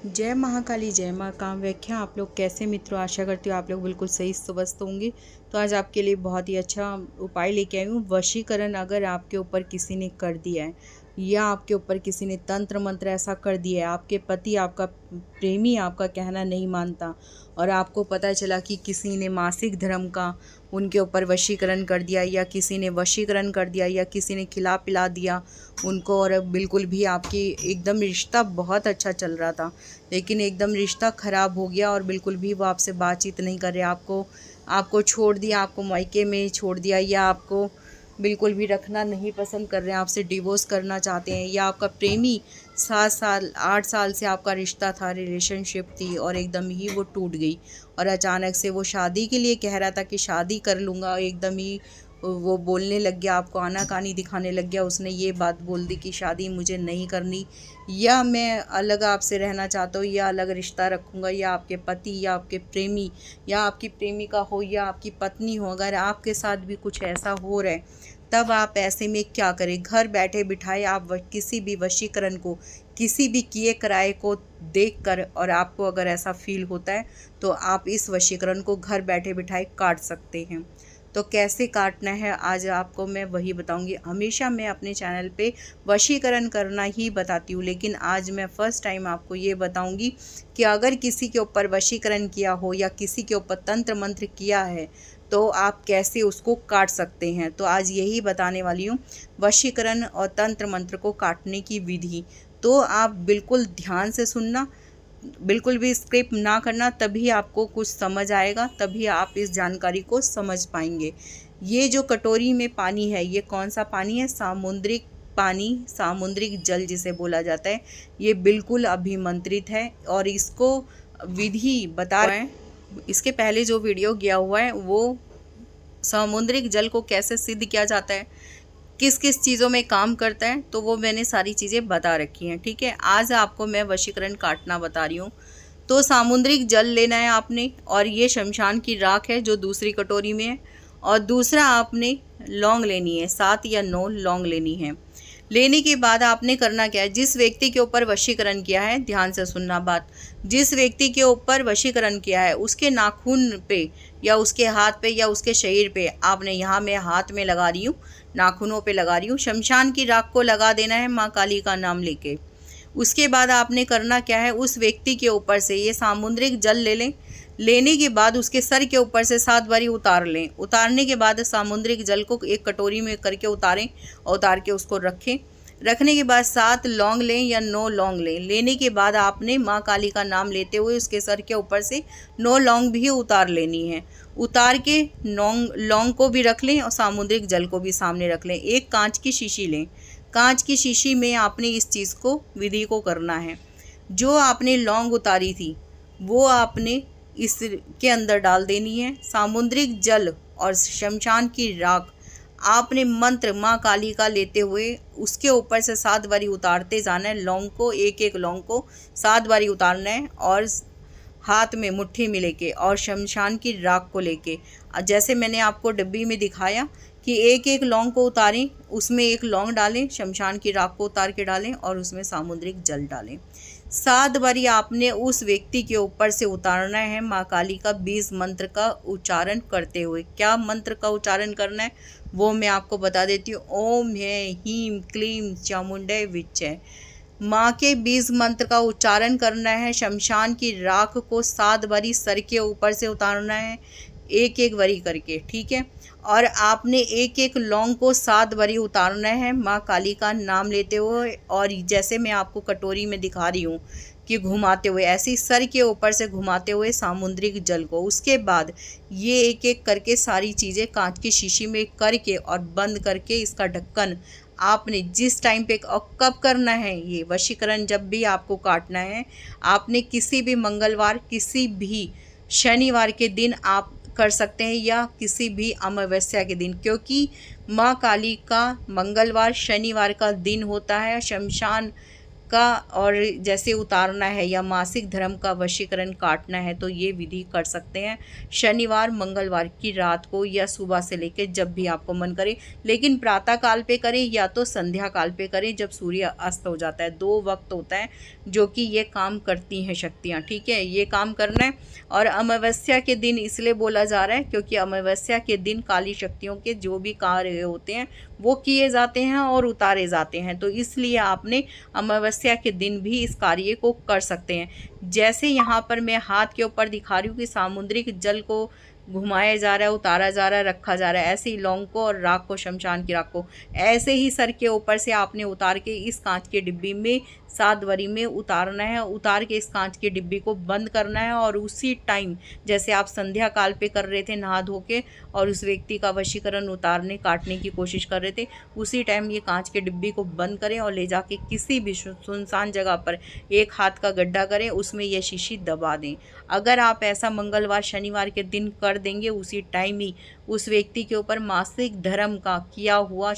जय महाकाली जय माँ काम व्याख्या। आप लोग कैसे मित्रों, आशा करती हूँ आप लोग बिल्कुल सही स्वस्थ होंगे। तो आज आपके लिए बहुत ही अच्छा उपाय लेके आई हूँ। वशीकरण अगर आपके ऊपर किसी ने कर दिया है या आपके ऊपर किसी ने तंत्र मंत्र ऐसा कर दिया है, आपके पति, आपका प्रेमी आपका कहना नहीं मानता और आपको पता चला कि किसी ने मासिक धर्म का उनके ऊपर वशीकरण कर दिया या किसी ने वशीकरण कर दिया या किसी ने खिला पिला दिया उनको, और बिल्कुल भी आपकी एकदम रिश्ता बहुत अच्छा चल रहा था लेकिन एकदम रिश्ता ख़राब हो गया और बिल्कुल भी वो आपसे बातचीत नहीं कर रहे, आपको छोड़ दिया, आपको मायके में छोड़ दिया या आपको बिल्कुल भी रखना नहीं पसंद कर रहे हैं, आपसे डिवोर्स करना चाहते हैं, या आपका प्रेमी 7 साल 8 साल से आपका रिश्ता था, रिलेशनशिप थी और एकदम ही वो टूट गई और अचानक से वो शादी के लिए कह रहा था कि शादी कर लूँगा, एकदम ही वो बोलने लग गया, आपको आनाकानी दिखाने लग गया, उसने ये बात बोल दी कि शादी मुझे नहीं करनी या मैं अलग आपसे रहना चाहता हूँ या अलग रिश्ता रखूँगा, या आपके पति या आपके प्रेमी या आपकी प्रेमिका हो या आपकी पत्नी हो, अगर आपके साथ भी कुछ ऐसा हो रहा है तब आप ऐसे में क्या करें। घर बैठे बिठाए आप किसी भी वशीकरण को, किसी भी किए कराए को देखकर, और आपको अगर ऐसा फील होता है तो आप इस वशीकरण को घर बैठे बिठाए काट सकते हैं। तो कैसे काटना है आज आपको मैं वही बताऊंगी। हमेशा मैं अपने चैनल पे वशीकरण करना ही बताती हूँ, लेकिन आज मैं फर्स्ट टाइम आपको ये बताऊंगी कि अगर किसी के ऊपर वशीकरण किया हो या किसी के ऊपर तंत्र मंत्र किया है तो आप कैसे उसको काट सकते हैं। तो आज यही बताने वाली हूँ, वशीकरण और तंत्र मंत्र को काटने की विधि। तो आप बिल्कुल ध्यान से सुनना, बिल्कुल भी स्किप ना करना, तभी आपको कुछ समझ आएगा, तभी आप इस जानकारी को समझ पाएंगे। ये जो कटोरी में पानी है, ये कौन सा पानी है? सामुद्रिक पानी, सामुद्रिक जल जिसे बोला जाता है। ये बिल्कुल अभिमंत्रित है और इसको विधि बता रहे हैं। इसके पहले जो वीडियो गया हुआ है वो सामुद्रिक जल को कैसे सिद्ध किया जाता है, किस किस चीज़ों में काम करता है, तो वो मैंने सारी चीज़ें बता रखी हैं। ठीक है, आज आपको मैं वशीकरण काटना बता रही हूँ। तो सामुद्रिक जल लेना है आपने, और ये शमशान की राख है जो दूसरी कटोरी में है, और दूसरा आपने लौंग लेनी है, 7 या 9 लौंग लेनी है। लेने के बाद आपने करना क्या है, जिस व्यक्ति के ऊपर वशीकरण किया है, ध्यान से सुनना बात, जिस व्यक्ति के ऊपर वशीकरण किया है उसके नाखून पे या उसके हाथ पे या उसके शरीर पे आपने, यहाँ मैं हाथ में लगा रही हूँ, नाखूनों पे लगा रही हूँ, शमशान की राख को लगा देना है माँ काली का नाम लेके। उसके बाद आपने करना क्या है, उस व्यक्ति के ऊपर से ये सामुद्रिक जल ले लें। लेने के बाद उसके सर के ऊपर से 7 बारी उतार लें। उतारने के बाद सामुद्रिक जल को एक कटोरी में करके उतारें और उतार के उसको रखें। रखने के बाद 7 लौंग लें या 9 लौंग लें। लेने के बाद आपने माँ काली का नाम लेते हुए उसके सर के ऊपर से 9 लौंग भी उतार लेनी है। उतार के लौंग को भी रख लें और सामुद्रिक जल को भी सामने रख लें। एक कांच की शीशी लें। कांच की शीशी में आपने इस चीज़ को, विधि को करना है। जो आपने लौंग उतारी थी वो आपने इसके अंदर डाल देनी है। सामुद्रिक जल और शमशान की राख आपने मंत्र माँ काली का लेते हुए उसके ऊपर से 7 बारी उतारते जाना है। लौंग को, एक एक लौंग को 7 बारी उतारना है और हाथ में मुट्ठी में लेके और शमशान की राख को लेके, जैसे मैंने आपको डब्बी में दिखाया कि एक एक लौंग को उतारें, उसमें एक लौंग डालें, शमशान की राख को उतार के डालें और उसमें सामुद्रिक जल डालें। 7 बारी आपने उस व्यक्ति के ऊपर से उतारना है माँ काली का 20 मंत्र का उच्चारण करते हुए। क्या मंत्र का उच्चारण करना है वो मैं आपको बता देती हूँ। ओम है हीम क्लीम चामुंडे विच्चय। माँ के 20 मंत्र का उच्चारण करना है। शमशान की राख को 7 बारी सर के ऊपर से उतारना है, एक एक बारी करके। ठीक है, और आपने एक एक लौंग को 7 बारी उतारना है माँ काली का नाम लेते हुए, और जैसे मैं आपको कटोरी में दिखा रही हूँ कि घुमाते हुए, ऐसे ही सर के ऊपर से घुमाते हुए सामुद्रिक जल को। उसके बाद ये एक एक करके सारी चीज़ें कांच की शीशी में करके और बंद करके इसका ढक्कन आपने जिस टाइम पे और कब करना है, ये वशीकरण जब भी आपको काटना है, आपने किसी भी मंगलवार, किसी भी शनिवार के दिन आप कर सकते हैं या किसी भी अमावस्या के दिन, क्योंकि माँ काली का मंगलवार शनिवार का दिन होता है। शमशान का और जैसे उतारना है या मासिक धर्म का वशीकरण काटना है तो ये विधि कर सकते हैं शनिवार मंगलवार की रात को या सुबह से लेकर जब भी आपको मन करे, लेकिन प्रातः काल पे करें या तो संध्या काल पे करें जब सूर्य अस्त हो जाता है। 2 वक्त होता है जो कि ये काम करती हैं शक्तियाँ, ठीक है, ये काम करना है। और अमावस्या के दिन इसलिए बोला जा रहा है क्योंकि अमावस्या के दिन काली शक्तियों के जो भी कार्य होते हैं वो किए जाते हैं और उतारे जाते हैं, तो इसलिए आपने अमावस्या के दिन भी इस कार्य को कर सकते हैं। जैसे यहाँ पर मैं हाथ के ऊपर दिखा रही हूँ कि सामुद्रिक जल को घुमाया जा रहा है, उतारा जा रहा है, रखा जा रहा है, ऐसे ही लौंग को और राख को, शमशान की राख को ऐसे ही सर के ऊपर से आपने उतार के इस कांच की डिब्बी में 7 वरी में उतारना है। उतार के इस कांच की डिब्बी को बंद करना है और उसी टाइम जैसे आप संध्या काल पे कर रहे थे नहा धो के और उस व्यक्ति का वशीकरण उतारने काटने की कोशिश कर रहे थे, उसी टाइम ये कांच की डिब्बी को बंद करें और ले जाके किसी भी सुनसान जगह पर एक हाथ का गड्ढा करें, उसमें यह शीशी दबा दें। अगर आप ऐसा मंगलवार शनिवार के दिन कर देंगे उसी टाइम ही उस व्यक्ति के ऊपर मासिक धर्म का किया हुआ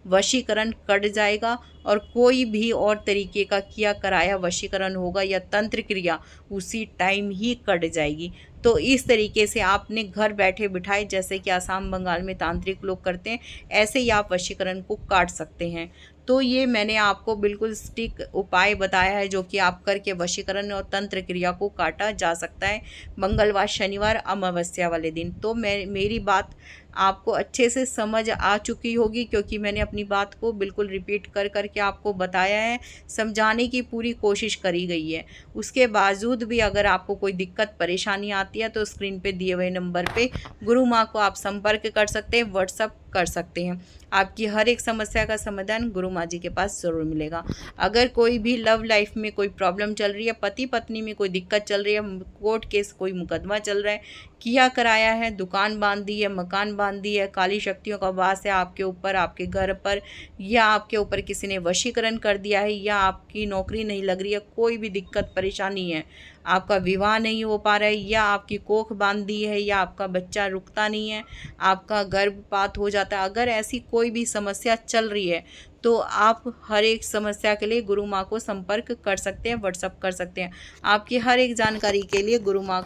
वशीकरण कट जाएगा और कोई भी और तरीके का किया कराया वशीकरण होगा या तंत्र क्रिया उसी टाइम ही कट जाएगी। तो इस तरीके से आपने घर बैठे बिठाए जैसे कि आसाम बंगाल में तांत्रिक लोग करते हैं ऐसे ही आप वशीकरण को काट सकते हैं। तो ये मैंने आपको बिल्कुल सटीक उपाय बताया है जो कि आप करके वशीकरण और तंत्र क्रिया को काटा जा सकता है मंगलवार शनिवार अमावस्या वाले दिन। तो मेरी बात आपको अच्छे से समझ आ चुकी होगी क्योंकि मैंने अपनी बात को बिल्कुल रिपीट कर करके आपको बताया है, समझाने की पूरी कोशिश करी गई है। उसके बावजूद भी अगर आपको कोई दिक्कत परेशानी आती है तो स्क्रीन पे दिए हुए नंबर पे गुरु माँ को आप संपर्क कर सकते हैं, व्हाट्सअप कर सकते हैं। आपकी हर एक समस्या का समाधान गुरु माँ जी के पास ज़रूर मिलेगा। अगर कोई भी लव लाइफ में कोई प्रॉब्लम चल रही है, पति पत्नी में कोई दिक्कत चल रही है, कोर्ट केस कोई मुकदमा चल रहा है, किया कराया है, दुकान बांध दी है, मकान बांध दी है, काली शक्तियों का वास है आपके ऊपर, आपके घर पर, या आपके ऊपर किसी ने वशीकरण कर दिया है, या आपकी नौकरी नहीं लग रही है, कोई भी दिक्कत परेशानी है, आपका विवाह नहीं हो पा रहा है, या आपकी कोख बांध दी है, या आपका बच्चा रुकता नहीं है, आपका गर्भपात हो जाता है, अगर ऐसी कोई भी समस्या चल रही है तो आप हर एक समस्या के लिए गुरु माँ को संपर्क कर सकते हैं, व्हाट्सअप कर सकते हैं। आपकी हर एक जानकारी के लिए गुरु माँ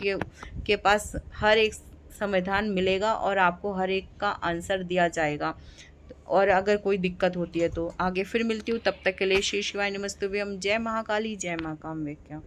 के पास हर एक समाधान मिलेगा और आपको हर एक का आंसर दिया जाएगा। और अगर कोई दिक्कत होती है तो आगे फिर मिलती हूँ, तब तक के लिए श्री शिवाय नमस्तुभ्यम। जय महाकाली, जय माँ कामवेक्या।